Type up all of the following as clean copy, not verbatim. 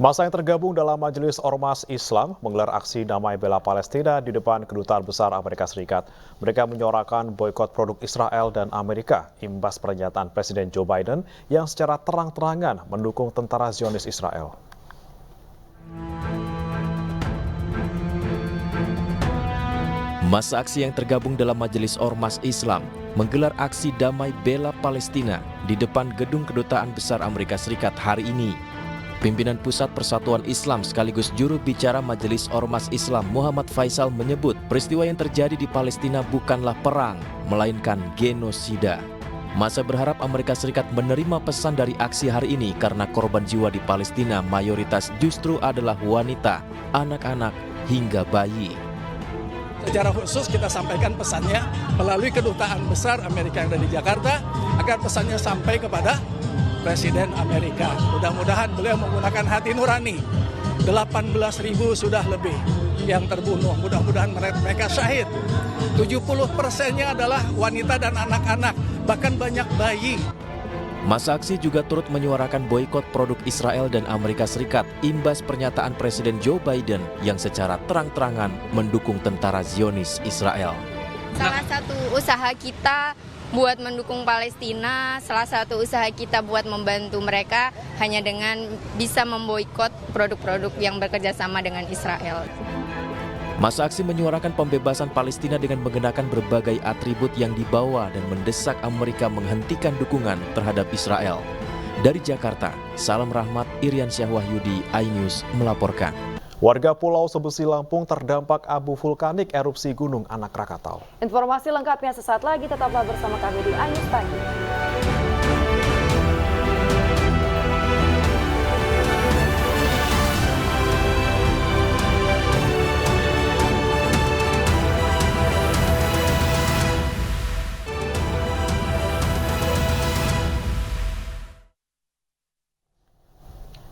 Masa yang tergabung dalam Majelis Ormas Islam menggelar aksi damai bela Palestina di depan Kedutaan Besar Amerika Serikat. Mereka menyuarakan boikot produk Israel dan Amerika imbas pernyataan Presiden Joe Biden yang secara terang-terangan mendukung tentara Zionis Israel. Masa aksi yang tergabung dalam Majelis Ormas Islam menggelar aksi damai bela Palestina di depan Gedung Kedutaan Besar Amerika Serikat hari ini. Pimpinan Pusat Persatuan Islam sekaligus juru bicara Majelis Ormas Islam Muhammad Faisal menyebut peristiwa yang terjadi di Palestina bukanlah perang, melainkan genosida. Masa berharap Amerika Serikat menerima pesan dari aksi hari ini karena korban jiwa di Palestina mayoritas justru adalah wanita, anak-anak, hingga bayi. Secara khusus kita sampaikan pesannya melalui Kedutaan Besar Amerika yang ada di Jakarta agar pesannya sampai kepada Presiden Amerika. Mudah-mudahan beliau menggunakan hati nurani. 18.000 sudah lebih yang terbunuh. Mudah-mudahan mereka syahid. 70%-nya adalah wanita dan anak-anak, bahkan banyak bayi. Masa aksi juga turut menyuarakan boikot produk Israel dan Amerika Serikat imbas pernyataan Presiden Joe Biden yang secara terang-terangan mendukung tentara Zionis Israel. Salah satu usaha kita buat mendukung Palestina, salah satu usaha kita buat membantu mereka hanya dengan bisa memboikot produk-produk yang bekerja sama dengan Israel. Masa aksi menyuarakan pembebasan Palestina dengan mengenakan berbagai atribut yang dibawa dan mendesak Amerika menghentikan dukungan terhadap Israel. Dari Jakarta, Salam Rahmat, Irian Syah Wahyudi, iNews melaporkan. Warga Pulau Sebesi Lampung terdampak abu vulkanik erupsi Gunung Anak Krakatau. Informasi lengkapnya sesaat lagi, tetaplah bersama kami di iNews Pagi.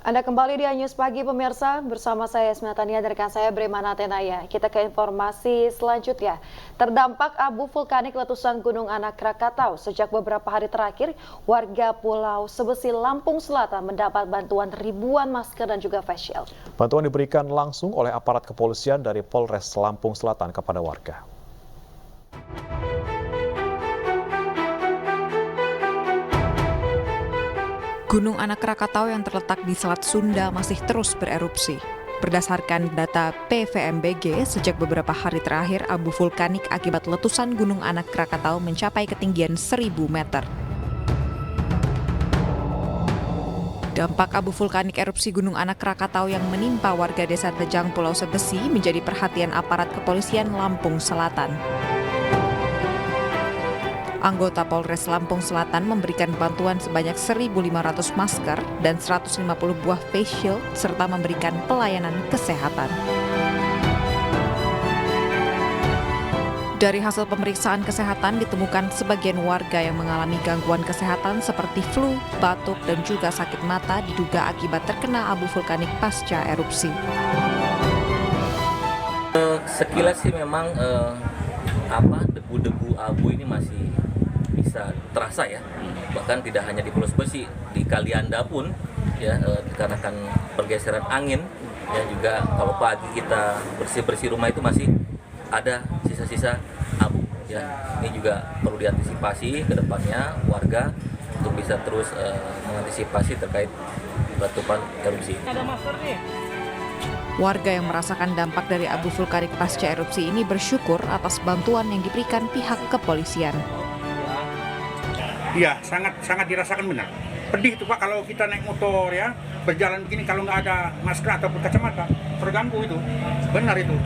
Anda kembali di iNews Pagi pemirsa, bersama saya Esma Tania dan rekan saya Bremana Tenaya. Kita ke informasi selanjutnya. Terdampak abu vulkanik letusan Gunung Anak Krakatau. Sejak beberapa hari terakhir, warga Pulau Sebesi Lampung Selatan mendapat bantuan ribuan masker dan juga face shield. Bantuan diberikan langsung oleh aparat kepolisian dari Polres Lampung Selatan kepada warga. Gunung Anak Krakatau yang terletak di Selat Sunda masih terus bererupsi. Berdasarkan data PVMBG, sejak beberapa hari terakhir abu vulkanik akibat letusan Gunung Anak Krakatau mencapai ketinggian 1.000 meter. Dampak abu vulkanik erupsi Gunung Anak Krakatau yang menimpa warga desa Tejang Pulau Sebesi menjadi perhatian aparat kepolisian Lampung Selatan. Anggota Polres Lampung Selatan memberikan bantuan sebanyak 1.500 masker dan 150 buah face shield serta memberikan pelayanan kesehatan. Dari hasil pemeriksaan kesehatan ditemukan sebagian warga yang mengalami gangguan kesehatan seperti flu, batuk, dan juga sakit mata diduga akibat terkena abu vulkanik pasca erupsi. Sekilas sih memang debu-debu abu ini masih bisa terasa ya, bahkan tidak hanya di Pulau Sebesi, di Kalianda pun ya, dikarenakan pergeseran angin ya, juga kalau pagi kita bersih-bersih rumah itu masih ada sisa-sisa abu ya. Ini juga perlu diantisipasi ke depannya warga untuk bisa terus mengantisipasi terkait letupan erupsi. Ada masker nih. Warga yang merasakan dampak dari abu vulkanik pasca erupsi ini bersyukur atas bantuan yang diberikan pihak kepolisian. Iya, sangat dirasakan benar. Pedih tuh Pak kalau kita naik motor ya, berjalan begini kalau nggak ada masker ataupun kacamata, terganggu itu. Benar itu.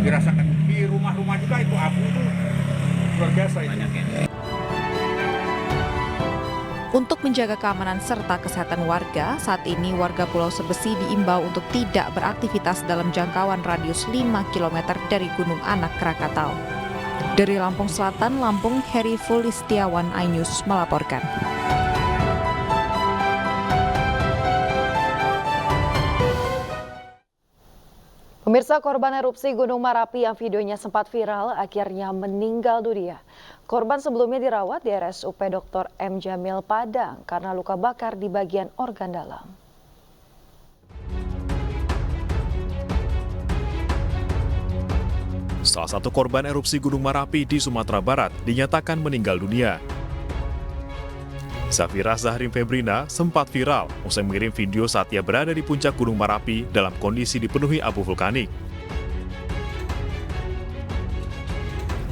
Dirasakan di rumah-rumah juga itu abu itu luar biasa itu. Untuk menjaga keamanan serta kesehatan warga, saat ini warga Pulau Sebesi diimbau untuk tidak beraktivitas dalam jangkauan radius 5 km dari Gunung Anak Krakatau. Dari Lampung Selatan, Lampung, Heri Fulistiawan, iNews melaporkan. Pemirsa, korban erupsi Gunung Merapi yang videonya sempat viral akhirnya meninggal dunia. Korban sebelumnya dirawat di RSUP Dr. M. Jamil Padang karena luka bakar di bagian organ dalam. salah satu korban erupsi Gunung Merapi di Sumatera Barat, dinyatakan meninggal dunia. Zafira Zahrin Febrina sempat viral usai mengirim video saat ia berada di puncak Gunung Merapi dalam kondisi dipenuhi abu vulkanik.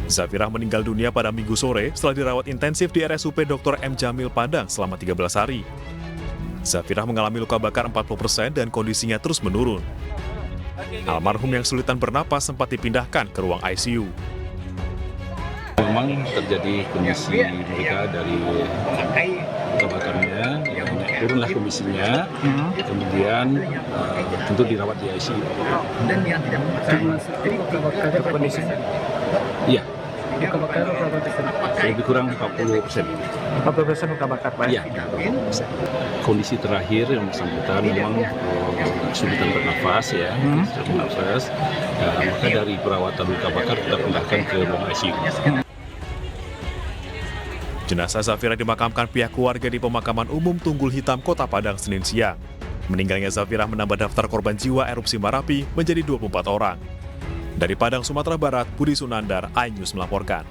Zafira meninggal dunia pada Minggu sore setelah dirawat intensif di RSUP Dr. M. Jamil Padang selama 13 hari. Zafira mengalami luka bakar 40% dan kondisinya terus menurun. Almarhum yang kesulitan bernapas sempat dipindahkan ke ruang ICU. Memang terjadi kondisi mereka dari luka bakarnya, turunlah kondisinya, kemudian tentu dirawat di ICU. Dan yang tidak memakai kondisinya? Iya. Luka bakar lebih kurang 40%. 40% luka bakar, Pak? Iya. Kondisi terakhir yang bersangkutan memang kesulitan bernafas ya, maka dari perawatan luka bakar kita pindahkan ke ruang ICU. Jenazah Zafira dimakamkan pihak keluarga di pemakaman umum Tunggul Hitam, Kota Padang, Senin siang. Meninggalnya Zafira menambah daftar korban jiwa erupsi Merapi menjadi 24 orang. Dari Padang, Sumatera Barat, Budi Sunandar, iNews melaporkan.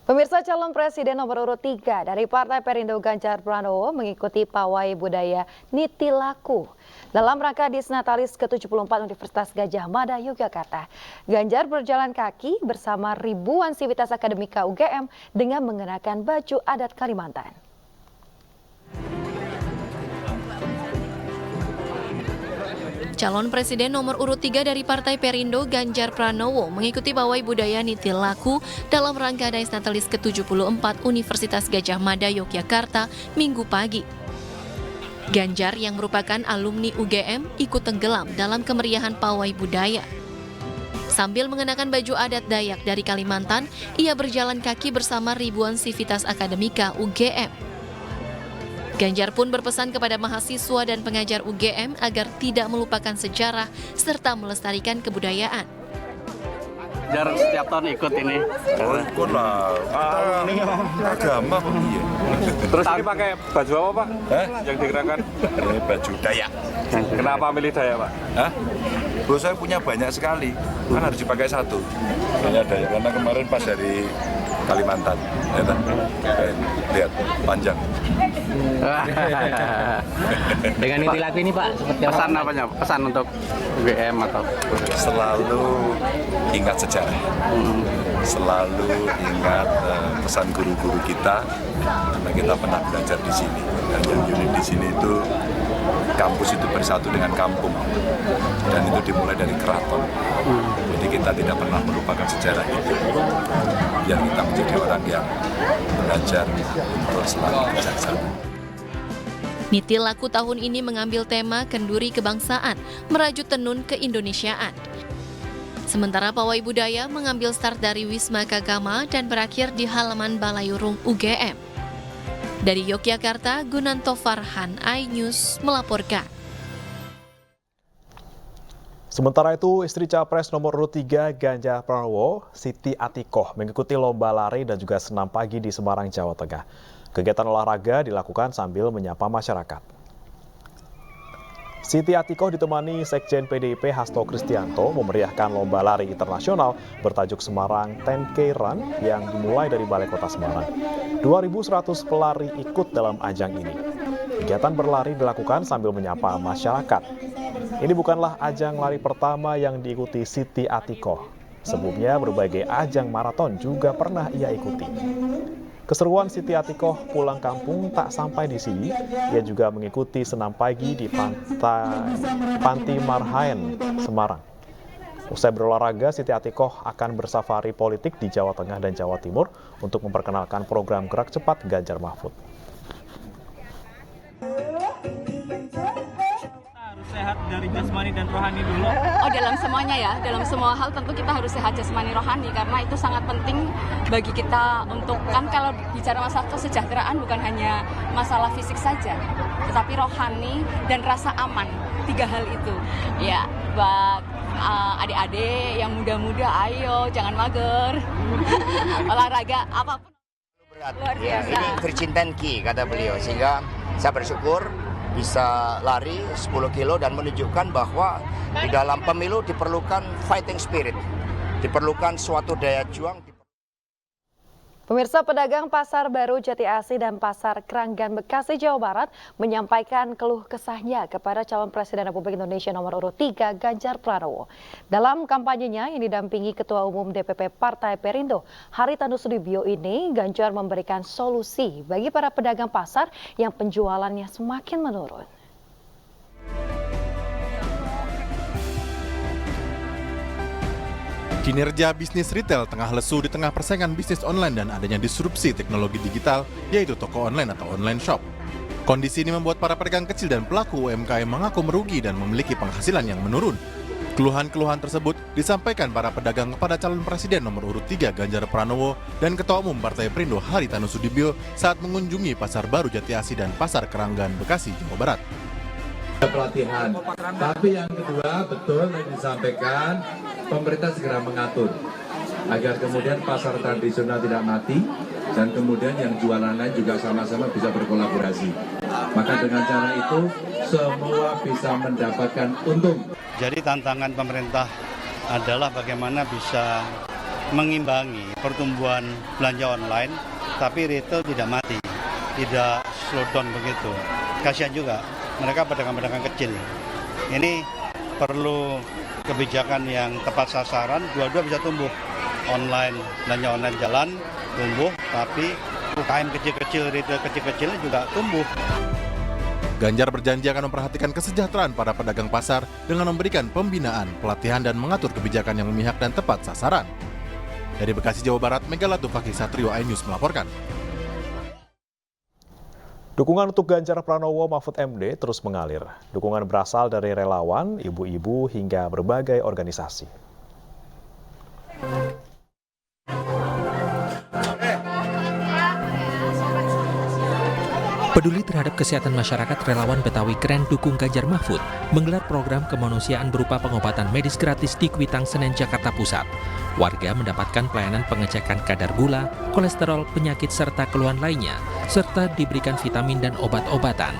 Pemirsa, calon presiden nomor urut 3 dari Partai Perindo Ganjar Pranowo mengikuti pawai budaya Niti Laku dalam rangka Disnatalis ke-74 Universitas Gadjah Mada, Yogyakarta. Ganjar berjalan kaki bersama ribuan sivitas akademika UGM dengan mengenakan baju adat Kalimantan. Calon Presiden nomor urut 3 dari Partai Perindo Ganjar Pranowo mengikuti pawai budaya Niti Laku dalam rangka Disnatalis ke-74 Universitas Gadjah Mada, Yogyakarta, Minggu pagi. Ganjar yang merupakan alumni UGM ikut tenggelam dalam kemeriahan pawai budaya. Sambil mengenakan baju adat Dayak dari Kalimantan, ia berjalan kaki bersama ribuan sivitas akademika UGM. Ganjar pun berpesan kepada mahasiswa dan pengajar UGM agar tidak melupakan sejarah serta melestarikan kebudayaan. Ganjar setiap tahun ikut ini. Ikut lah. Ini agama kok iya. Terus ini pakai baju apa, Pak? Yang dikenakan? Ini baju Dayak. Kenapa milih Dayak, Pak? Bos saya punya banyak sekali. Kan harus dipakai satu. Hanya Dayak karena kemarin pas dari Kalimantan. Lihat panjang. Dengan Niti Laku ini, Pak, seperti pesan apanya? Pesan untuk UGM atau selalu ingat sejarah, selalu ingat pesan guru-guru kita, karena kita pernah belajar di sini. Dan yang unik di sini itu kampus itu bersatu dengan kampung, dan itu dimulai dari keraton. Jadi kita tidak pernah melupakan sejarah itu. Biar kita menjadi orang yang belajar untuk selalu bijaksana. Niti Laku tahun ini mengambil tema Kenduri Kebangsaan, merajut tenun keindonesiaan. Sementara pawai budaya mengambil start dari Wisma Kagama dan berakhir di halaman Balayurung UGM. Dari Yogyakarta, Gunanto Farhan, iNews melaporkan. Sementara itu, istri Capres nomor urut 3 Ganjar Pranowo, Siti Atikoh, mengikuti lomba lari dan juga senam pagi di Semarang, Jawa Tengah. Kegiatan olahraga dilakukan sambil menyapa masyarakat. Siti Atikoh ditemani Sekjen PDIP Hasto Kristianto memeriahkan lomba lari internasional bertajuk Semarang 10K Run yang dimulai dari Balai Kota Semarang. 2.100 pelari ikut dalam ajang ini. Kegiatan berlari dilakukan sambil menyapa masyarakat. Ini bukanlah ajang lari pertama yang diikuti Siti Atikoh. Sebelumnya berbagai ajang maraton juga pernah ia ikuti. Keseruan Siti Atikoh pulang kampung tak sampai di sini. Ia juga mengikuti senam pagi di Panti Marhaen, Semarang. Usai berolahraga, Siti Atikoh akan bersafari politik di Jawa Tengah dan Jawa Timur untuk memperkenalkan program Gerak Cepat Ganjar Mahfud. Harus sehat dari jasmani dan rohani dulu? Oh, dalam semuanya ya, dalam semua hal tentu kita harus sehat jasmani rohani karena itu sangat penting bagi kita untuk, kan kalau bicara masalah kesejahteraan bukan hanya masalah fisik saja, tetapi rohani dan rasa aman, 3 hal itu. Ya, buat adik-adik yang muda-muda, ayo jangan mager, olahraga apapun. Luar biasa. Ini Virginten Key kata beliau, sehingga saya bersyukur bisa lari 10 kilo dan menunjukkan bahwa di dalam pemilu diperlukan fighting spirit, diperlukan suatu daya juang. Pemirsa, pedagang Pasar Baru Jati Asih dan Pasar Kranggan Bekasi, Jawa Barat menyampaikan keluh kesahnya kepada calon Presiden Republik Indonesia nomor urut 3 Ganjar Pranowo. Dalam kampanyenya yang didampingi Ketua Umum DPP Partai Perindo, Haritanu Sudibyo ini, Ganjar memberikan solusi bagi para pedagang pasar yang penjualannya semakin menurun. Kinerja bisnis retail tengah lesu di tengah persaingan bisnis online dan adanya disrupsi teknologi digital, yaitu toko online atau online shop. Kondisi ini membuat para pedagang kecil dan pelaku UMKM mengaku merugi dan memiliki penghasilan yang menurun. Keluhan-keluhan tersebut disampaikan para pedagang kepada calon presiden nomor urut 3 Ganjar Pranowo dan Ketua Umum Partai Perindo Haritanu Sudibyo saat mengunjungi Pasar Baru Jati Asih dan Pasar Kranggan Bekasi, Jawa Barat. Pelatihan, tapi yang kedua betul yang disampaikan pemerintah segera mengatur agar kemudian pasar tradisional tidak mati dan kemudian yang jualan lain juga sama-sama bisa berkolaborasi. Maka dengan cara itu semua bisa mendapatkan untung. Jadi tantangan pemerintah adalah bagaimana bisa mengimbangi pertumbuhan belanja online, tapi retail tidak mati, tidak slow down begitu. Kasihan juga mereka pedagang-pedagang kecil. Ini perlu kebijakan yang tepat sasaran, dua-dua bisa tumbuh. Online, belanja online jalan, tumbuh, tapi UKM kecil-kecil, retail kecil-kecil juga tumbuh. Ganjar berjanji akan memperhatikan kesejahteraan para pedagang pasar dengan memberikan pembinaan, pelatihan, dan mengatur kebijakan yang memihak dan tepat sasaran. Dari Bekasi, Jawa Barat, Megalatu Fakih Satrio, iNews melaporkan. Dukungan untuk Ganjar Pranowo Mahfud MD terus mengalir. Dukungan berasal dari relawan, ibu-ibu, hingga berbagai organisasi. Peduli terhadap kesehatan masyarakat, relawan Betawi Keren dukung Ganjar Mahfud menggelar program kemanusiaan berupa pengobatan medis gratis di Kuitang Senen, Jakarta Pusat. Warga mendapatkan pelayanan pengecekan kadar gula, kolesterol, penyakit, serta keluhan lainnya, serta diberikan vitamin dan obat-obatan.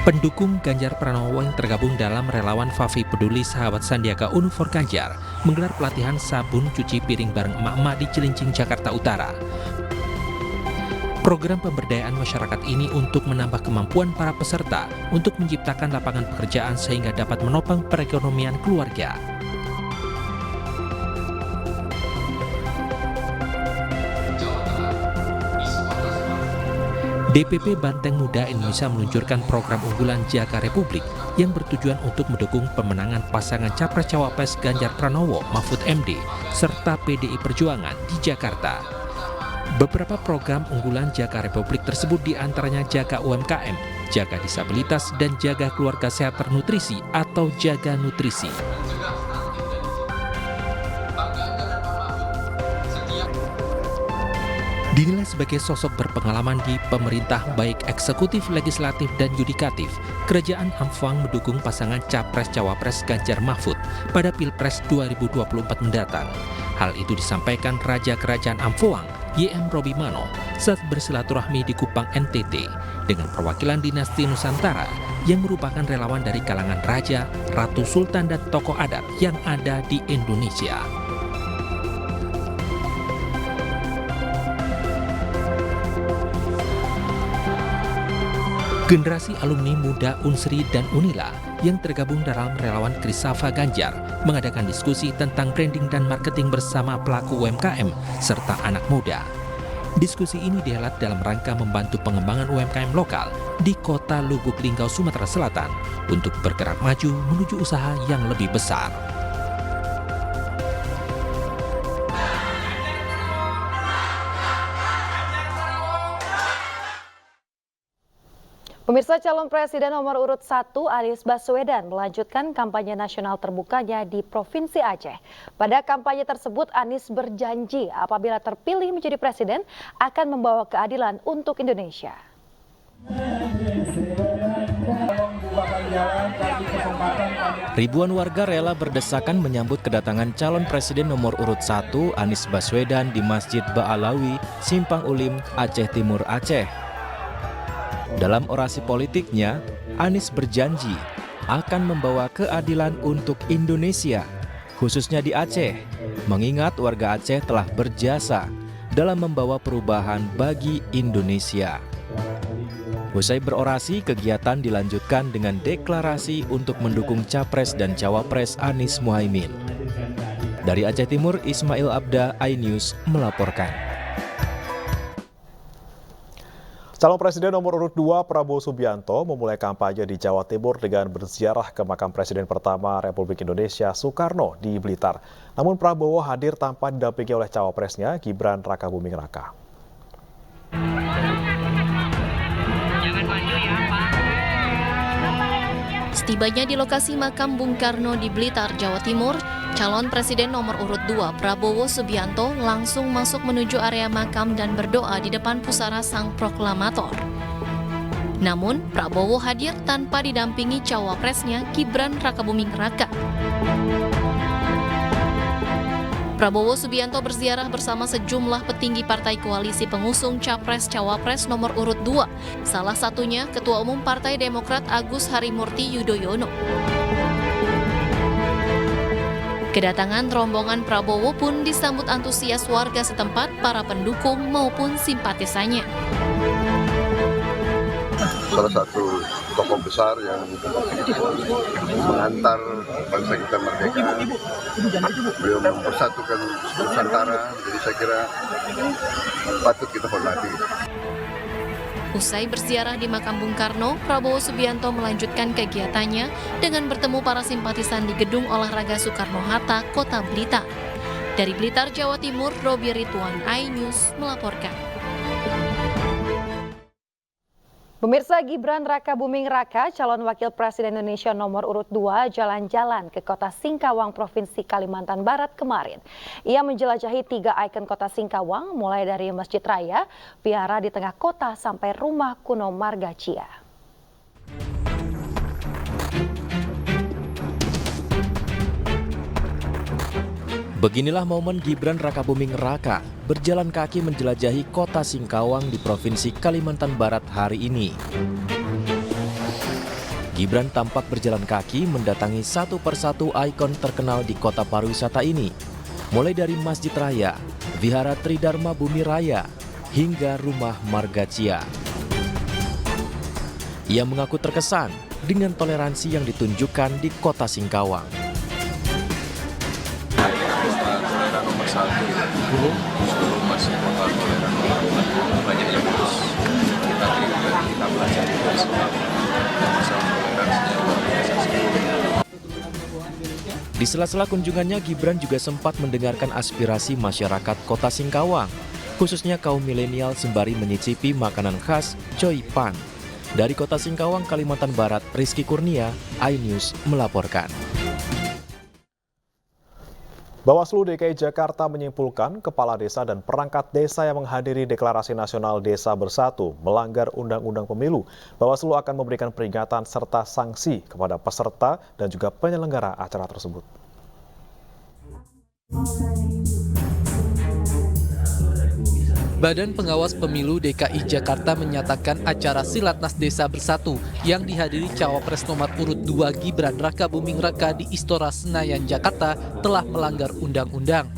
Pendukung Ganjar Pranowo yang tergabung dalam relawan Fafi Peduli Sahabat Sandiaga Uno for Ganjar menggelar pelatihan sabun cuci piring bareng emak-emak di Cilincing, Jakarta Utara. Program pemberdayaan masyarakat ini untuk menambah kemampuan para peserta untuk menciptakan lapangan pekerjaan sehingga dapat menopang perekonomian keluarga. DPP Banteng Muda Indonesia meluncurkan program unggulan Jaga Republik yang bertujuan untuk mendukung pemenangan pasangan Capres-Cawapres Ganjar Pranowo Mahfud MD serta PDI Perjuangan di Jakarta. Beberapa program unggulan Jaga Republik tersebut diantaranya Jaga UMKM, Jaga Disabilitas, dan Jaga Keluarga Sehat Ternutrisi atau Jaga Nutrisi. Dinilai sebagai sosok berpengalaman di pemerintah baik eksekutif, legislatif, dan yudikatif, Kerajaan Amfuang mendukung pasangan Capres-Cawapres Ganjar Mahfud pada Pilpres 2024 mendatang. Hal itu disampaikan Raja Kerajaan Amfuang, YM Robi Mano, saat bersilaturahmi di Kupang, NTT, dengan perwakilan dinasti Nusantara yang merupakan relawan dari kalangan raja, ratu, sultan, dan tokoh adat yang ada di Indonesia. Generasi alumni muda Unsri dan Unila yang tergabung dalam relawan Krisafa Ganjar mengadakan diskusi tentang branding dan marketing bersama pelaku UMKM serta anak muda. Diskusi ini dihelat dalam rangka membantu pengembangan UMKM lokal di kota Lubuk Linggau, Sumatera Selatan untuk bergerak maju menuju usaha yang lebih besar. Pemirsa, calon presiden nomor urut 1 Anies Baswedan melanjutkan kampanye nasional terbukanya di Provinsi Aceh. Pada kampanye tersebut, Anies berjanji apabila terpilih menjadi presiden akan membawa keadilan untuk Indonesia. Ribuan warga rela berdesakan menyambut kedatangan calon presiden nomor urut 1 Anies Baswedan di Masjid Ba'alawi, Simpang Ulim, Aceh Timur, Aceh. Dalam orasi politiknya, Anies berjanji akan membawa keadilan untuk Indonesia, khususnya di Aceh, mengingat warga Aceh telah berjasa dalam membawa perubahan bagi Indonesia. Usai berorasi, kegiatan dilanjutkan dengan deklarasi untuk mendukung Capres dan Cawapres Anies Muhaimin. Dari Aceh Timur, Ismail Abda, iNews melaporkan. Calon Presiden nomor urut 2 Prabowo Subianto memulai kampanye di Jawa Timur dengan berziarah ke makam Presiden pertama Republik Indonesia Soekarno di Blitar. Namun Prabowo hadir tanpa didampingi oleh cawapresnya Gibran Rakabuming Raka. Setibanya di lokasi makam Bung Karno di Blitar, Jawa Timur, calon presiden nomor urut 2 Prabowo Subianto langsung masuk menuju area makam dan berdoa di depan pusara sang proklamator. Namun, Prabowo hadir tanpa didampingi cawapresnya Gibran Rakabuming Raka. Prabowo Subianto berziarah bersama sejumlah petinggi partai koalisi pengusung Capres-Cawapres nomor urut 2, salah satunya Ketua Umum Partai Demokrat Agus Harimurti Yudhoyono. Kedatangan rombongan Prabowo pun disambut antusias warga setempat, para pendukung maupun simpatisannya. Salah satu tokoh besar yang mengantar bangsa kita merdeka. Beliau mempersatukan Nusantara, jadi saya kira patut kita hormati. Usai berziarah di makam Bung Karno, Prabowo Subianto melanjutkan kegiatannya dengan bertemu para simpatisan di Gedung Olahraga Soekarno-Hatta, Kota Blitar. Dari Blitar, Jawa Timur, Robi Ridwan, iNews melaporkan. Pemirsa, Gibran Rakabuming Raka, calon wakil presiden Indonesia nomor urut 2, jalan-jalan ke kota Singkawang, Provinsi Kalimantan Barat kemarin. Ia menjelajahi 3 ikon kota Singkawang, mulai dari Masjid Raya, vihara di tengah kota, sampai rumah kuno Margacia. Beginilah momen Gibran Rakabuming Raka berjalan kaki menjelajahi kota Singkawang di Provinsi Kalimantan Barat hari ini. Gibran tampak berjalan kaki mendatangi satu persatu ikon terkenal di kota pariwisata ini, mulai dari Masjid Raya, Vihara Tridharma Bumi Raya, hingga rumah Margacia. Ia mengaku terkesan dengan toleransi yang ditunjukkan di kota Singkawang. Nomor 1 justru masih kota toleran, banyak yang terus kita terima, kita belajar dari semua masalah toleransinya luar biasa sekali. Di sela-sela kunjungannya, Gibran juga sempat mendengarkan aspirasi masyarakat kota Singkawang, khususnya kaum milenial sembari menyicipi makanan khas Choy Pan. Dari kota Singkawang, Kalimantan Barat, Rizky Kurnia, iNews melaporkan. Bawaslu DKI Jakarta menyimpulkan kepala desa dan perangkat desa yang menghadiri Deklarasi Nasional Desa Bersatu melanggar Undang-Undang Pemilu. Bawaslu akan memberikan peringatan serta sanksi kepada peserta dan juga penyelenggara acara tersebut. Badan Pengawas Pemilu DKI Jakarta menyatakan acara Silatnas Desa Bersatu yang dihadiri Cawapres nomor urut 2 Gibran Rakabuming Raka di Istora Senayan, Jakarta telah melanggar undang-undang.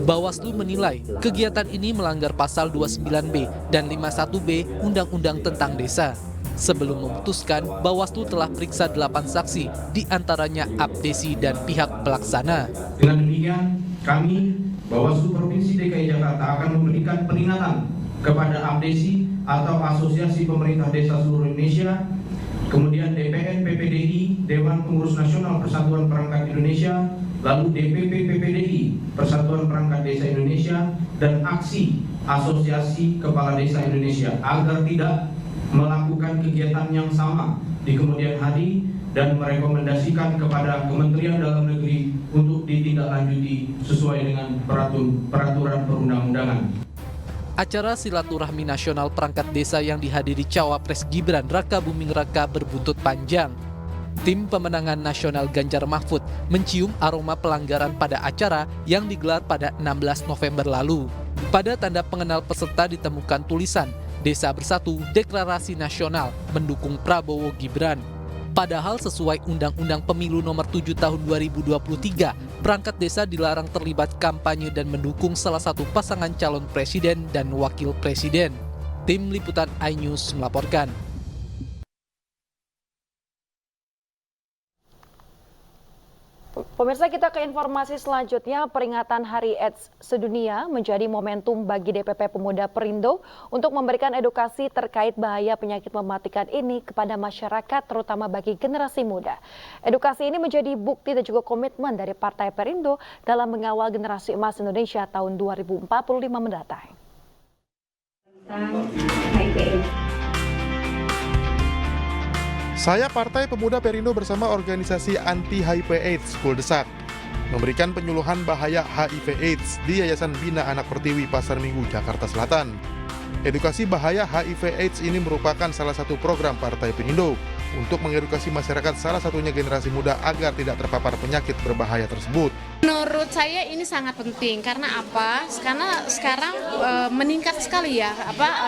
Bawaslu menilai kegiatan ini melanggar pasal 29B dan 51B Undang-Undang tentang Desa. Sebelum memutuskan, Bawaslu telah periksa 8 saksi, diantaranya abdesi dan pihak pelaksana. Dengan demikian, kami Bawaslu Provinsi DKI Jakarta akan memberikan peringatan kepada abdesi atau Asosiasi Pemerintah Desa Seluruh Indonesia, kemudian DPN PPDI, Dewan Pengurus Nasional Persatuan Perangkat Indonesia, lalu DPP PPDI, Persatuan Perangkat Desa Indonesia, dan Aksi Asosiasi Kepala Desa Indonesia agar tidak melakukan kegiatan yang sama di kemudian hari dan merekomendasikan kepada Kementerian Dalam Negeri untuk ditindaklanjuti sesuai dengan peraturan perundang-undangan. Acara silaturahmi nasional perangkat desa yang dihadiri Cawapres Gibran Raka Buming Raka berbuntut panjang. Tim pemenangan nasional Ganjar Mahfud mencium aroma pelanggaran pada acara yang digelar pada 16 November lalu. Pada tanda pengenal peserta ditemukan tulisan Desa Bersatu Deklarasi Nasional mendukung Prabowo Gibran. Padahal sesuai Undang-Undang Pemilu Nomor 7 Tahun 2023, perangkat desa dilarang terlibat kampanye dan mendukung salah satu pasangan calon presiden dan wakil presiden. Tim Liputan iNews melaporkan. Pemirsa, kita ke informasi selanjutnya. Peringatan Hari AIDS Sedunia menjadi momentum bagi DPP Pemuda Perindo untuk memberikan edukasi terkait bahaya penyakit mematikan ini kepada masyarakat, terutama bagi generasi muda. Edukasi ini menjadi bukti dan juga komitmen dari Partai Perindo dalam mengawal generasi emas Indonesia tahun 2045 mendatang. Saya Partai Pemuda Perindo bersama organisasi anti-HIV/AIDS Kuldesak memberikan penyuluhan bahaya HIV/AIDS di Yayasan Bina Anak Pertiwi Pasar Minggu, Jakarta Selatan. Edukasi bahaya HIV/AIDS ini merupakan salah satu program Partai Perindo untuk mengedukasi masyarakat, salah satunya generasi muda, agar tidak terpapar penyakit berbahaya tersebut. Menurut saya ini sangat penting karena apa? Karena sekarang meningkat sekali ya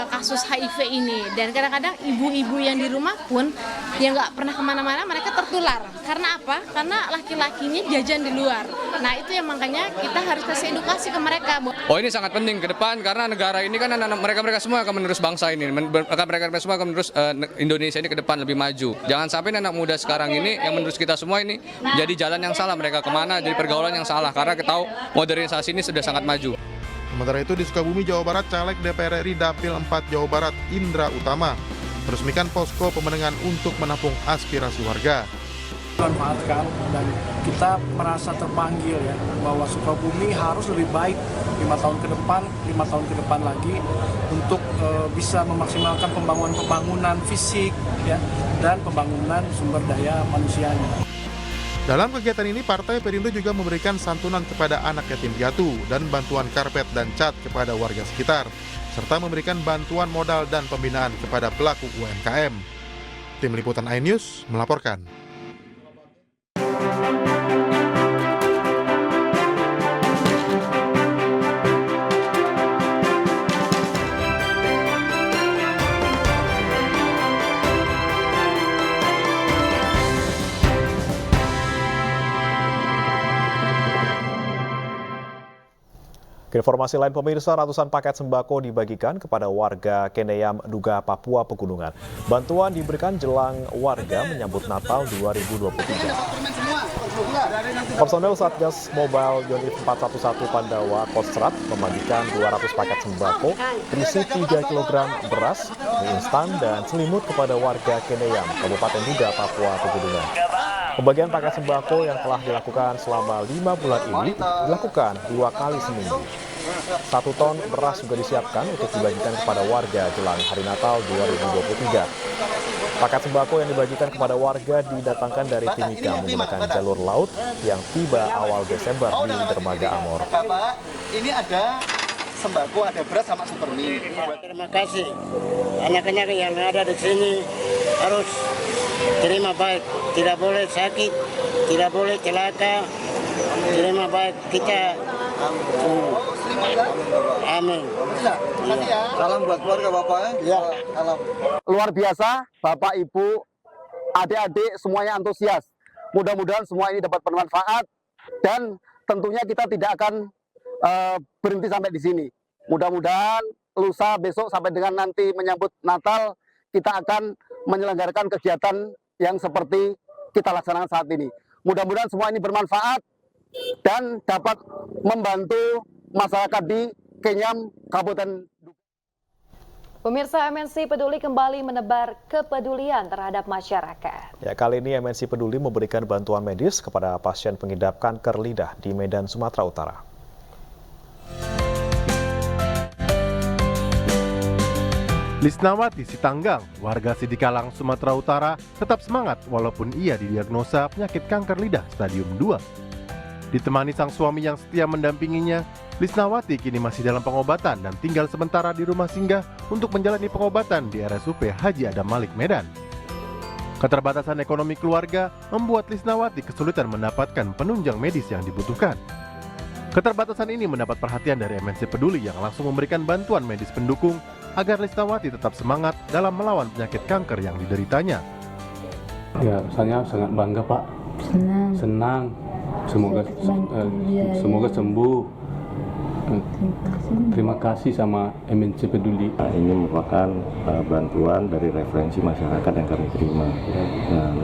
kasus HIV ini, dan kadang-kadang ibu-ibu yang di rumah pun yang nggak pernah kemana-mana mereka tertular. Karena apa? Karena laki-lakinya jajan di luar. Nah itu yang makanya kita harus kasih edukasi ke mereka. Oh, ini sangat penting ke depan karena negara ini kan mereka semua akan menerus bangsa ini, mereka semua akan menerus Indonesia ini ke depan lebih maju. Jangan sampai anak muda sekarang ini yang menerus kita semua ini jadi jalan yang salah, mereka kemana jadi pergaulan yang salah, karena kita tahu modernisasi ini sudah sangat maju. Sementara itu di Sukabumi, Jawa Barat, Caleg DPR RI Dapil 4 Jawa Barat Indra Utama meresmikan posko pemenangan untuk menampung aspirasi warga. Manfaatkan dan kita merasa terpanggil ya bahwa Sukabumi harus lebih baik 5 tahun ke depan lagi untuk bisa memaksimalkan pembangunan fisik ya dan pembangunan sumber daya manusianya. Dalam kegiatan ini, Partai Perindo juga memberikan santunan kepada anak yatim piatu dan bantuan karpet dan cat kepada warga sekitar, serta memberikan bantuan modal dan pembinaan kepada pelaku UMKM. Tim Liputan iNews melaporkan. Informasi lain, pemirsa, ratusan paket sembako dibagikan kepada warga Keneyam, Duga, Papua Pegunungan. Bantuan diberikan jelang warga menyambut Natal 2023. Personel Satgas Mobile Unit 411 Pandawa Kostrat membagikan 200 paket sembako berisi 3 kg beras, mie instan, dan selimut kepada warga Keneyam, Kabupaten Duga, Papua Pegunungan. Pembagian paket sembako yang telah dilakukan selama 5 bulan ini dilakukan 2 kali seminggu. 1 ton beras juga disiapkan untuk dibagikan kepada warga jelang Hari Natal 2023. Paket sembako yang dibagikan kepada warga didatangkan dari Timika menggunakan jalur laut yang tiba awal Desember di Dermaga Amor. Bapak, ini ada sembako, ada beras sama supermie. Terima kasih. Anak-anak yang ada di sini harus terima baik, tidak boleh sakit, tidak boleh celaka, terima baik kita. Amin. Salam buat keluarga Bapak ya. Salam. Luar biasa, Bapak, Ibu, adik-adik semuanya antusias. Mudah-mudahan semua ini dapat bermanfaat dan tentunya kita tidak akan berhenti sampai di sini. Mudah-mudahan lusa besok sampai dengan nanti menyambut Natal kita akan menyelenggarakan kegiatan yang seperti kita laksanakan saat ini. Mudah-mudahan semua ini bermanfaat dan dapat membantu masyarakat di Kenyam, Kabupaten. Pemirsa, MNC Peduli kembali menebar kepedulian terhadap masyarakat. Ya, kali ini MNC Peduli memberikan bantuan medis kepada pasien pengidap kanker lidah di Medan, Sumatera Utara. Lisnawati Sitanggang, warga Sidikalang, Sumatera Utara, tetap semangat walaupun ia didiagnosa penyakit kanker lidah stadium 2. Ditemani sang suami yang setia mendampinginya, Lisnawati kini masih dalam pengobatan dan tinggal sementara di rumah singgah untuk menjalani pengobatan di RSUP Haji Adam Malik Medan. Keterbatasan ekonomi keluarga membuat Lisnawati kesulitan mendapatkan penunjang medis yang dibutuhkan. Keterbatasan ini mendapat perhatian dari MNC Peduli yang langsung memberikan bantuan medis pendukung agar Lisnawati tetap semangat dalam melawan penyakit kanker yang dideritanya. Ya, saya sangat bangga, Pak. Senang. Semoga sembuh. Terima kasih sama MNC Peduli. Ini merupakan bantuan dari referensi masyarakat yang kami terima. Dan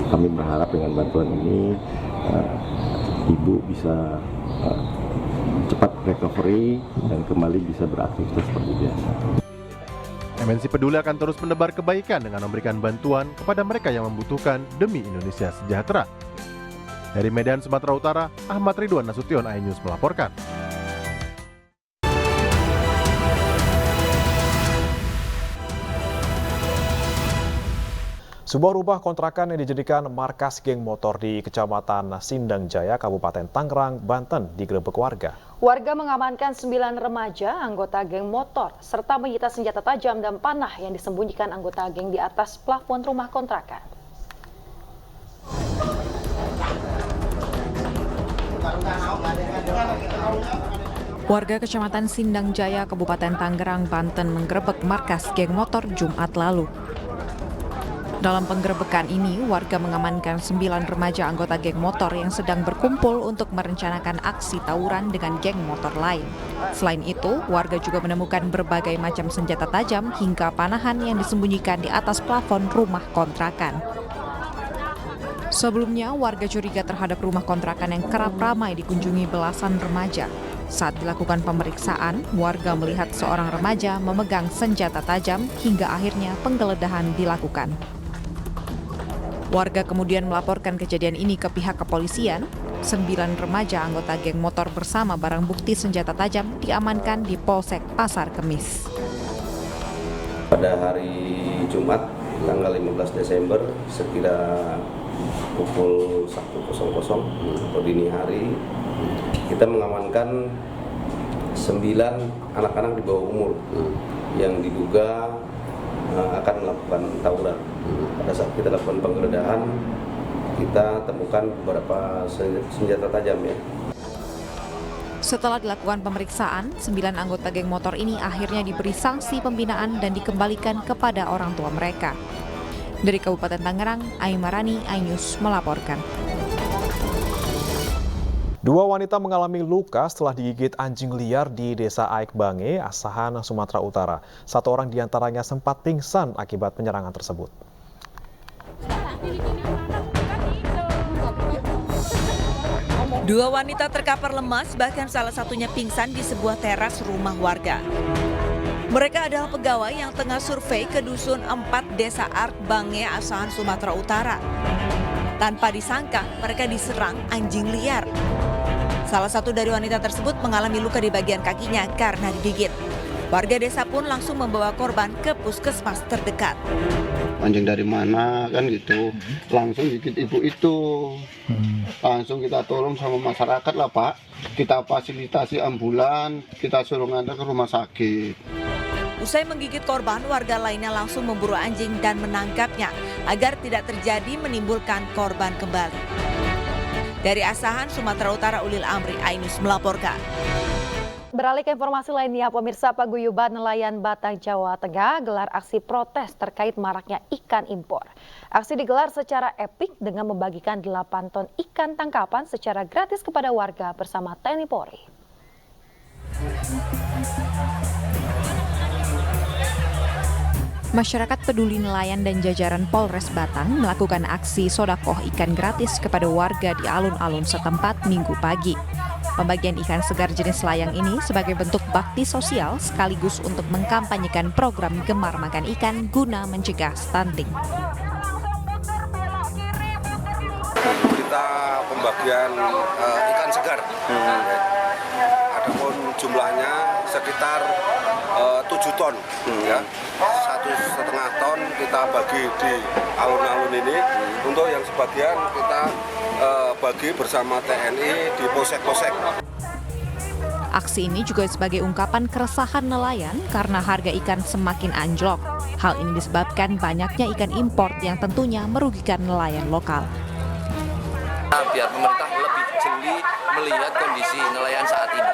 kami berharap dengan bantuan ini ibu bisa cepat recovery dan kembali bisa beraktivitas seperti biasa. MNC Peduli akan terus menebar kebaikan dengan memberikan bantuan kepada mereka yang membutuhkan demi Indonesia sejahtera. Dari Medan, Sumatera Utara, Ahmad Ridwan Nasution, iNews melaporkan. Sebuah rumah kontrakan yang dijadikan markas geng motor di Kecamatan Sindang Jaya, Kabupaten Tangerang, Banten digerebek warga. Warga mengamankan 9 remaja anggota geng motor serta menyita senjata tajam dan panah yang disembunyikan anggota geng di atas plafon rumah kontrakan. Warga Kecamatan Sindang Jaya, Kabupaten Tangerang, Banten menggerebek markas geng motor Jumat lalu. Dalam penggerebekan ini, warga mengamankan 9 remaja anggota geng motor yang sedang berkumpul untuk merencanakan aksi tawuran dengan geng motor lain. Selain itu, warga juga menemukan berbagai macam senjata tajam hingga panahan yang disembunyikan di atas plafon rumah kontrakan. Sebelumnya, warga curiga terhadap rumah kontrakan yang kerap ramai dikunjungi belasan remaja. Saat dilakukan pemeriksaan, warga melihat seorang remaja memegang senjata tajam hingga akhirnya penggeledahan dilakukan. Warga kemudian melaporkan kejadian ini ke pihak kepolisian. 9 remaja anggota geng motor bersama barang bukti senjata tajam diamankan di Polsek Pasar Kemis. Pada hari Jumat, tanggal 15 Desember, sekira pukul 1.00 atau dini hari, kita mengamankan 9 anak-anak di bawah umur yang diduga akan melakukan tawuran. Pada saat kita lakukan penggeledahan, kita temukan beberapa senjata tajam ya. Setelah dilakukan pemeriksaan, 9 anggota geng motor ini akhirnya diberi sanksi pembinaan dan dikembalikan kepada orang tua mereka. Dari Kabupaten Tangerang, Aimarani, iNews melaporkan. 2 wanita mengalami luka setelah digigit anjing liar di Desa Aik Bange, Asahan, Sumatera Utara. 1 orang diantaranya sempat pingsan akibat penyerangan tersebut. Dua wanita terkapar lemas, bahkan salah satunya pingsan di sebuah teras rumah warga. Mereka adalah pegawai yang tengah survei ke Dusun 4 Desa Aik Bange, Asahan, Sumatera Utara. Tanpa disangka, mereka diserang anjing liar. Salah satu dari wanita tersebut mengalami luka di bagian kakinya karena digigit. Warga desa pun langsung membawa korban ke puskesmas terdekat. Anjing dari mana kan gitu, langsung gigit ibu itu. Langsung kita tolong sama masyarakat lah Pak. Kita fasilitasi ambulan, kita suruh ngantar ke rumah sakit. Usai menggigit korban, warga lainnya langsung memburu anjing dan menangkapnya agar tidak terjadi menimbulkan korban kembali. Dari Asahan, Sumatera Utara, Ulil Amri, iNews melaporkan. Beralih ke informasi lainnya, pemirsa, paguyuban nelayan Batang, Jawa Tengah gelar aksi protes terkait maraknya ikan impor. Aksi digelar secara epik dengan membagikan 8 ton ikan tangkapan secara gratis kepada warga bersama TNI Polri. Masyarakat peduli nelayan dan jajaran Polres Batang melakukan aksi sodakoh ikan gratis kepada warga di alun-alun setempat Minggu pagi. Pembagian ikan segar jenis layang ini sebagai bentuk bakti sosial sekaligus untuk mengkampanyekan program Gemar Makan Ikan guna mencegah stunting. Kita pembagian ikan segar. adapun jumlahnya sekitar 7 ton, ya. 1,5 ton kita bagi di alun-alun ini. Untuk yang sebagian kita bagi bersama TNI di posek-posek. Aksi ini juga sebagai ungkapan keresahan nelayan karena harga ikan semakin anjlok. Hal ini disebabkan banyaknya ikan impor yang tentunya merugikan nelayan lokal. Biar pemerintah lebih jeli melihat kondisi nelayan saat ini.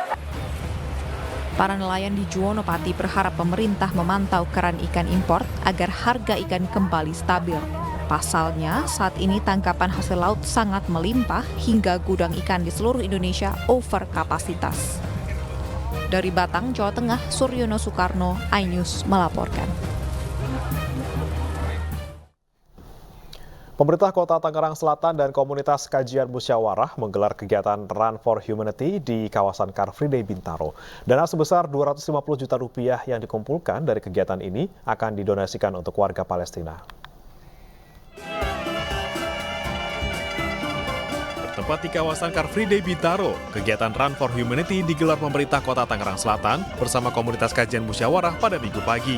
Para nelayan di Juwonopati berharap pemerintah memantau keran ikan impor agar harga ikan kembali stabil. Pasalnya, saat ini tangkapan hasil laut sangat melimpah hingga gudang ikan di seluruh Indonesia over kapasitas. Dari Batang, Jawa Tengah, Suryono Soekarno, iNews melaporkan. Pemerintah Kota Tangerang Selatan dan komunitas kajian musyawarah menggelar kegiatan Run for Humanity di kawasan Car Free Day Bintaro. Dana sebesar Rp250 juta yang dikumpulkan dari kegiatan ini akan didonasikan untuk warga Palestina. Bertempat di kawasan Car Free Day Bintaro, kegiatan Run for Humanity digelar pemerintah Kota Tangerang Selatan bersama komunitas kajian musyawarah pada Minggu pagi.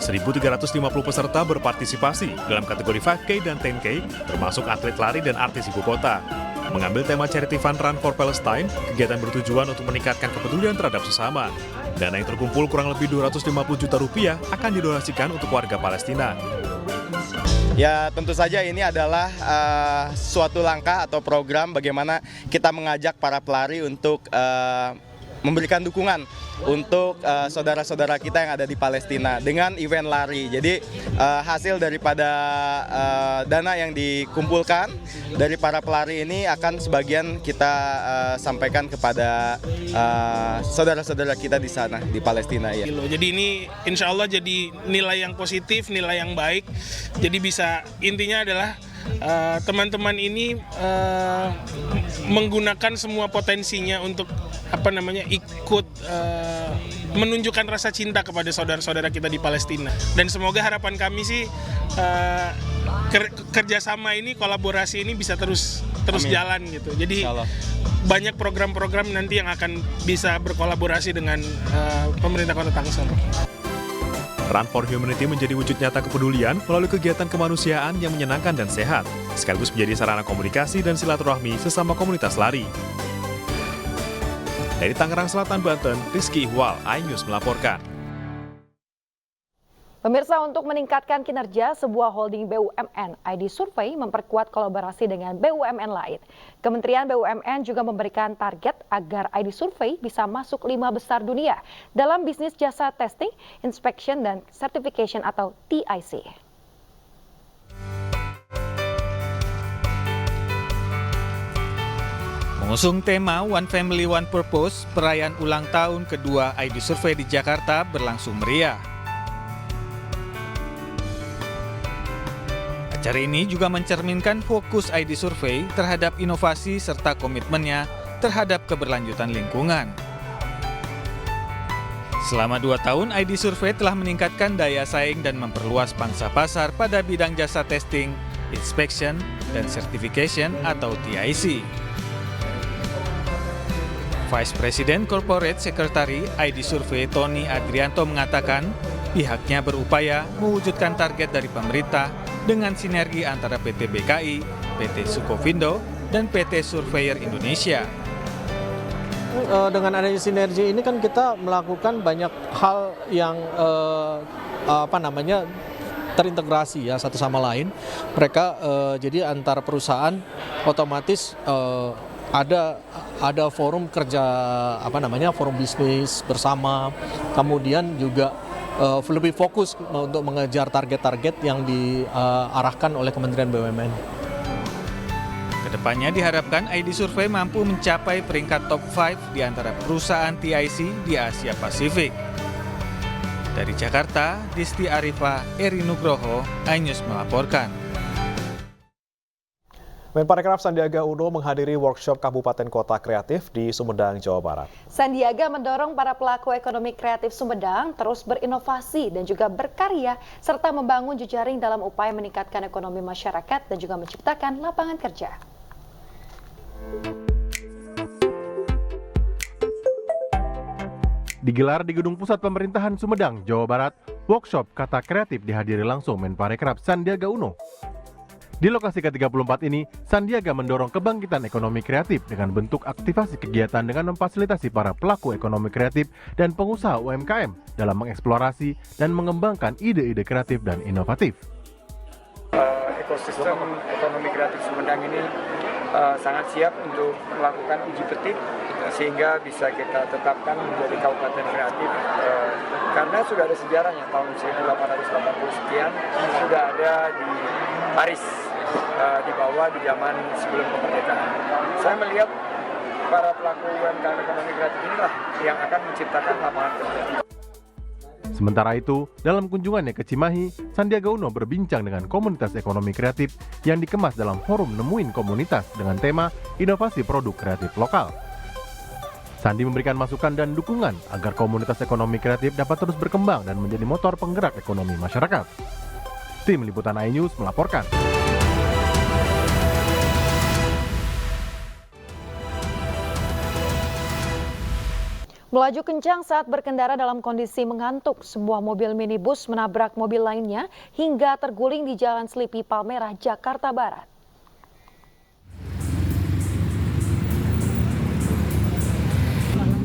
1.350 peserta berpartisipasi dalam kategori 5K dan 10K, termasuk atlet lari dan artis ibu kota. Mengambil tema Charity Fund Run for Palestine, kegiatan bertujuan untuk meningkatkan kepedulian terhadap sesama. Dana yang terkumpul kurang lebih Rp250 juta akan didonasikan untuk warga Palestina. Ya tentu saja ini adalah suatu langkah atau program bagaimana kita mengajak para pelari untuk memberikan dukungan untuk saudara-saudara kita yang ada di Palestina dengan event lari. Jadi hasil daripada dana yang dikumpulkan dari para pelari ini akan sebagian kita sampaikan kepada saudara-saudara kita di sana, di Palestina. Ya. Jadi ini insya Allah jadi nilai yang positif, nilai yang baik. Jadi bisa intinya adalah teman-teman ini menggunakan semua potensinya untuk ikut menunjukkan rasa cinta kepada saudara-saudara kita di Palestina. Dan semoga harapan kami sih kerjasama ini, kolaborasi ini bisa terus jalan gitu. Jadi banyak program-program nanti yang akan bisa berkolaborasi dengan pemerintah Kota Tangsel. Run for Humanity menjadi wujud nyata kepedulian melalui kegiatan kemanusiaan yang menyenangkan dan sehat, sekaligus menjadi sarana komunikasi dan silaturahmi sesama komunitas lari. Dari Tangerang Selatan, Banten, Rizky Ihwal, iNews melaporkan. Pemirsa, untuk meningkatkan kinerja sebuah holding BUMN, ID Survey memperkuat kolaborasi dengan BUMN lain. Kementerian BUMN juga memberikan target agar ID Survey bisa masuk 5 besar dunia dalam bisnis jasa testing, inspection, dan certification atau TIC. Mengusung tema One Family One Purpose, perayaan ulang tahun kedua ID Survey di Jakarta berlangsung meriah. Acara ini juga mencerminkan fokus ID Survey terhadap inovasi serta komitmennya terhadap keberlanjutan lingkungan. Selama 2 tahun, ID Survey telah meningkatkan daya saing dan memperluas pangsa pasar pada bidang jasa testing, inspection, dan certification atau TIC. Vice President Corporate Secretary ID Survey Tony Adrianto mengatakan pihaknya berupaya mewujudkan target dari pemerintah dengan sinergi antara PT BKI, PT Sukovindo, dan PT Surveyor Indonesia. Dengan adanya sinergi ini kan kita melakukan banyak hal yang terintegrasi ya satu sama lain. Mereka jadi antara perusahaan otomatis ada forum kerja forum bisnis bersama, kemudian juga lebih fokus untuk mengejar target-target yang diarahkan oleh Kementerian BUMN. Kedepannya diharapkan ID Survey mampu mencapai peringkat top 5 di antara perusahaan TIC di Asia Pasifik. Dari Jakarta, Disti Arifa, Eri Nugroho, iNews melaporkan. Menparekraf Sandiaga Uno menghadiri workshop Kabupaten Kota Kreatif di Sumedang, Jawa Barat. Sandiaga mendorong para pelaku ekonomi kreatif Sumedang terus berinovasi dan juga berkarya, serta membangun jejaring dalam upaya meningkatkan ekonomi masyarakat dan juga menciptakan lapangan kerja. Digelar di Gedung Pusat Pemerintahan Sumedang, Jawa Barat, workshop kata kreatif dihadiri langsung Menparekraf Sandiaga Uno. Di lokasi ke-34 ini, Sandiaga mendorong kebangkitan ekonomi kreatif dengan bentuk aktivasi kegiatan dengan memfasilitasi para pelaku ekonomi kreatif dan pengusaha UMKM dalam mengeksplorasi dan mengembangkan ide-ide kreatif dan inovatif. Ekosistem ekonomi kreatif Sumedang ini sangat siap untuk melakukan uji petik sehingga bisa kita tetapkan menjadi kabupaten kreatif karena sudah ada sejarahnya tahun 1880 sekian sudah ada di Paris dibawa di zaman sebelum kemerdekaan. Saya melihat para pelaku UMKM ekonomi kreatif inilah yang akan menciptakan lapangan kerja. Sementara itu, dalam kunjungannya ke Cimahi, Sandiaga Uno berbincang dengan komunitas ekonomi kreatif yang dikemas dalam forum Nemuin Komunitas dengan tema inovasi produk kreatif lokal. Sandi memberikan masukan dan dukungan agar komunitas ekonomi kreatif dapat terus berkembang dan menjadi motor penggerak ekonomi masyarakat. Tim Liputan iNews melaporkan. Melaju kencang saat berkendara dalam kondisi mengantuk, sebuah mobil minibus menabrak mobil lainnya hingga terguling di Jalan Selipi Palmerah, Jakarta Barat.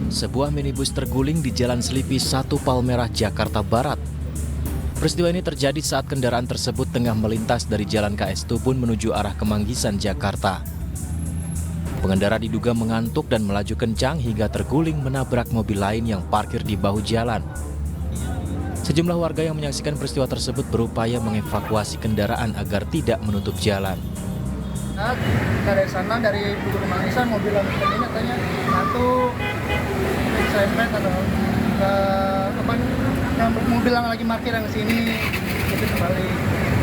Sebuah minibus terguling di Jalan Selipi 1 Palmerah, Jakarta Barat. Peristiwa ini terjadi saat kendaraan tersebut tengah melintas dari Jalan KS Tubun menuju arah Kemanggisan, Jakarta. Pengendara diduga mengantuk dan melaju kencang hingga terguling menabrak mobil lain yang parkir di bahu jalan. Sejumlah warga yang menyaksikan peristiwa tersebut berupaya mengevakuasi kendaraan agar tidak menutup jalan. Dari sana, dari Bogor Kemanggisan, mobil ini katanya ngantuk, sempet atau mobil yang lagi parkir yang kesini, itu terbalik.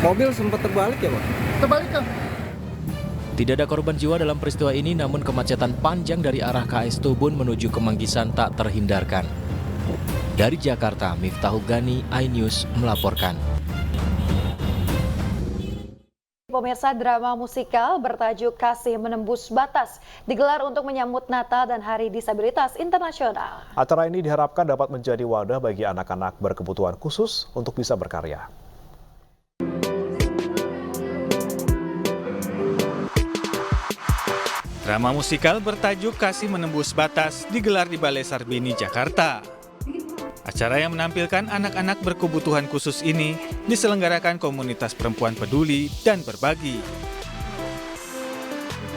Mobil sempat terbalik ya Pak? Terbalik kan? Tidak ada korban jiwa dalam peristiwa ini, namun kemacetan panjang dari arah KS Tubun menuju Kemanggisan tak terhindarkan. Dari Jakarta, Miftahul Gani, iNews melaporkan. Pemirsa, drama musikal bertajuk Kasih Menembus Batas digelar untuk menyambut Natal dan Hari Disabilitas Internasional. Acara ini diharapkan dapat menjadi wadah bagi anak-anak berkebutuhan khusus untuk bisa berkarya. Drama musikal bertajuk Kasih Menembus Batas digelar di Balai Sarbini, Jakarta. Acara yang menampilkan anak-anak berkebutuhan khusus ini diselenggarakan komunitas perempuan peduli dan berbagi.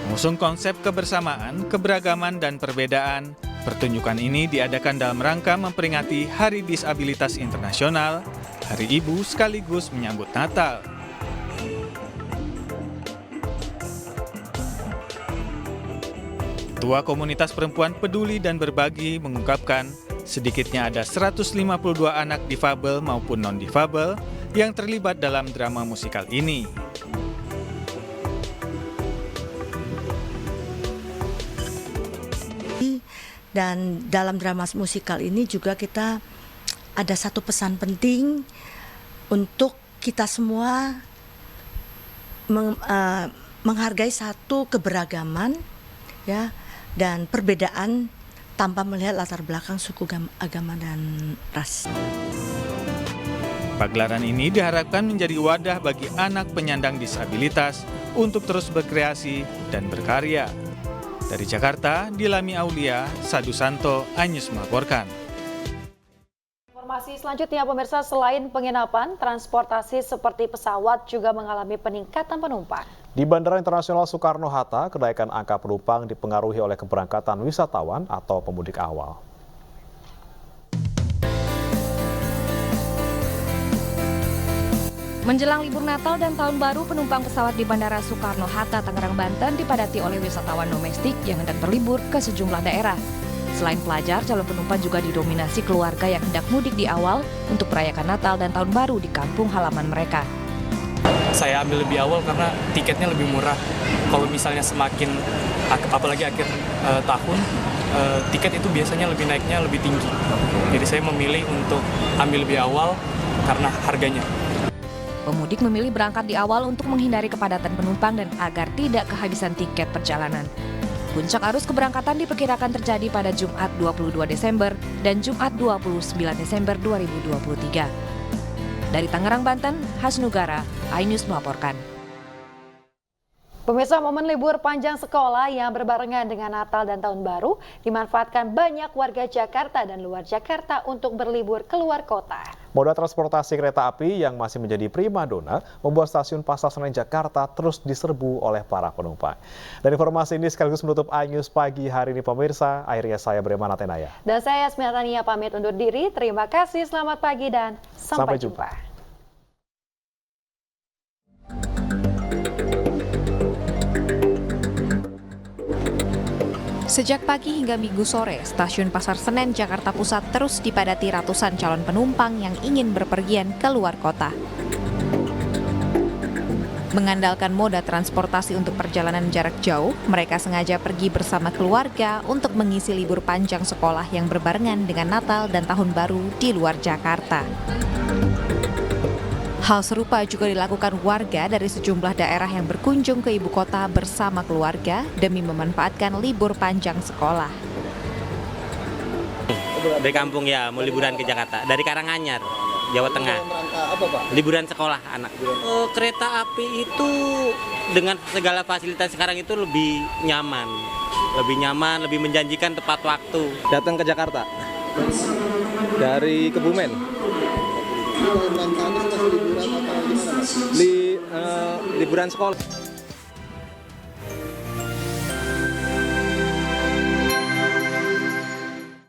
Mengusung konsep kebersamaan, keberagaman, dan perbedaan, pertunjukan ini diadakan dalam rangka memperingati Hari Disabilitas Internasional, Hari Ibu sekaligus menyambut Natal. Ketua Komunitas Perempuan Peduli dan Berbagi mengungkapkan sedikitnya ada 152 anak difabel maupun non-difabel yang terlibat dalam drama musikal ini. Dan dalam drama musikal ini juga kita ada satu pesan penting untuk kita semua menghargai satu keberagaman, ya, dan perbedaan tanpa melihat latar belakang suku, agama, dan ras. Pagelaran ini diharapkan menjadi wadah bagi anak penyandang disabilitas untuk terus berkreasi dan berkarya. Dari Jakarta, Dilami Aulia, Sadu Santo, iNews melaporkan. Informasi selanjutnya, pemirsa, selain penginapan, transportasi seperti pesawat juga mengalami peningkatan penumpang. Di Bandara Internasional Soekarno-Hatta, kenaikan angka penumpang dipengaruhi oleh keberangkatan wisatawan atau pemudik awal. Menjelang libur Natal dan Tahun Baru, penumpang pesawat di Bandara Soekarno-Hatta, Tangerang, Banten dipadati oleh wisatawan domestik yang hendak berlibur ke sejumlah daerah. Selain pelajar, calon penumpang juga didominasi keluarga yang hendak mudik di awal untuk merayakan Natal dan Tahun Baru di kampung halaman mereka. Saya ambil lebih awal karena tiketnya lebih murah. Kalau misalnya semakin, apalagi akhir tahun, tiket itu biasanya lebih naiknya lebih tinggi. Jadi saya memilih untuk ambil lebih awal karena harganya. Pemudik memilih berangkat di awal untuk menghindari kepadatan penumpang dan agar tidak kehabisan tiket perjalanan. Puncak arus keberangkatan diperkirakan terjadi pada Jumat 22 Desember dan Jumat 29 Desember 2023. Dari Tangerang, Banten, Hasnugara, iNews melaporkan. Pemirsa, momen libur panjang sekolah yang berbarengan dengan Natal dan Tahun Baru dimanfaatkan banyak warga Jakarta dan luar Jakarta untuk berlibur keluar kota. Moda transportasi kereta api yang masih menjadi primadona membuat stasiun Pasar Senen Jakarta terus diserbu oleh para penumpang. Dan informasi ini sekaligus menutup iNews pagi hari ini pemirsa. Akhirnya saya Bremana Tenaya. Dan saya Yasmina Tania pamit undur diri. Terima kasih, selamat pagi dan sampai jumpa. Sejak pagi hingga Minggu sore, stasiun Pasar Senen Jakarta Pusat terus dipadati ratusan calon penumpang yang ingin berpergian ke luar kota. Mengandalkan moda transportasi untuk perjalanan jarak jauh, mereka sengaja pergi bersama keluarga untuk mengisi libur panjang sekolah yang berbarengan dengan Natal dan Tahun Baru di luar Jakarta. Hal serupa juga dilakukan warga dari sejumlah daerah yang berkunjung ke ibu kota bersama keluarga demi memanfaatkan libur panjang sekolah. Dari kampung ya, mau liburan ke Jakarta. Dari Karanganyar, Jawa Tengah. Liburan sekolah anak. Kereta api itu dengan segala fasilitas sekarang itu lebih nyaman. Lebih menjanjikan tepat waktu. Datang ke Jakarta dari Kebumen. Liburan sekolah.